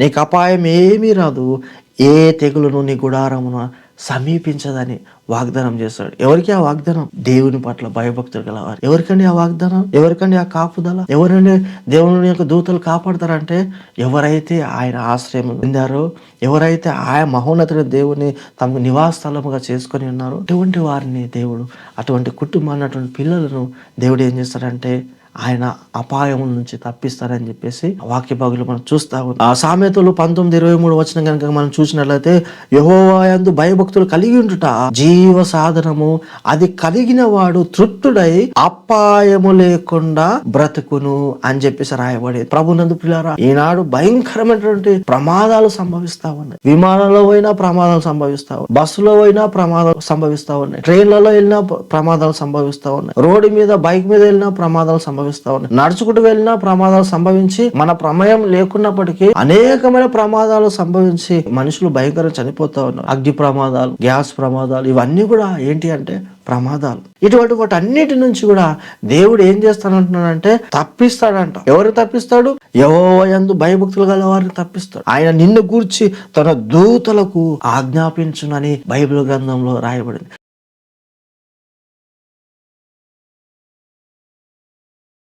నీకు అపాయం ఏమీ రాదు, ఏ తెగులును నీ గుడారమున సమీపించదని వాగ్దానం చేస్తాడు. ఎవరికి ఆ వాగ్దానం? దేవుని పట్ల భయభక్తులు గలవారు. ఎవరికండి ఆ వాగ్దానం? ఎవరికండి ఆ కాపుదల? ఎవరండి దేవుని యొక్క దూతలు కాపాడతారంటే ఎవరైతే ఆయన ఆశ్రయం పొందారో, ఎవరైతే ఆయన మహోన్నతుడైన దేవుని తమ నివాస స్థలముగా చేసుకొని ఉన్నారో అటువంటి వారిని దేవుడు, అటువంటి కుటుంబాన్ని, అటువంటి పిల్లలను దేవుడు ఏం చేస్తాడంటే ఆయన అపాయం నుంచి తప్పిస్తారని చెప్పేసి వాక్య భాగంలో మనం చూస్తా ఉన్నాం. ఆ సామెతలు 19:23 వచనం కనుక మనం చూసినట్లయితే, యెహోవా యందు భయభక్తులు కలిగి ఉండుట జీవ సాధనము, అది కలిగిన వాడు తృప్తుడై అపాయము లేకుండా బ్రతుకును అని చెప్పేసి రాయబడేది. ప్రభునందు ప్రియులారా, ఈనాడు భయంకరమైనటువంటి ప్రమాదాలు సంభవిస్తా ఉన్నాయి. విమానాల్లో పోయినా ప్రమాదాలు సంభవిస్తా ఉన్నాయి, బస్సులో పోయినా ప్రమాదాలు సంభవిస్తా ఉన్నాయి, ట్రైన్లలో వెళ్ళినా ప్రమాదాలు సంభవిస్తా ఉన్నాయి, రోడ్డు మీద బైక్ మీద వెళ్ళినా ప్రమాదాలు సంభవిస్తా ఉన్నాయి, నడుచుకుంటూ వెళ్ళినా ప్రమాదాలు సంభవించి మన ప్రమేయం లేకున్నప్పటికీ అనేకమైన ప్రమాదాలు సంభవించి మనుషులు భయంకరంగా చనిపోతా ఉన్నారు. అగ్ని ప్రమాదాలు, గ్యాస్ ప్రమాదాలు, ఇవన్నీ కూడా ఏంటి అంటే ప్రమాదాలు. ఇటువంటి వాటి అన్నిటి నుంచి కూడా దేవుడు ఏం చేస్తానంటున్నాడంటే తప్పిస్తాడంట. ఎవరు తప్పిస్తాడు? యెహోవా యందు భయభక్తులు గల వారిని తప్పిస్తాడు. ఆయన నిన్ను గూర్చి తన దూతలకు ఆజ్ఞాపించునని బైబిల్ గ్రంథంలో రాయబడింది.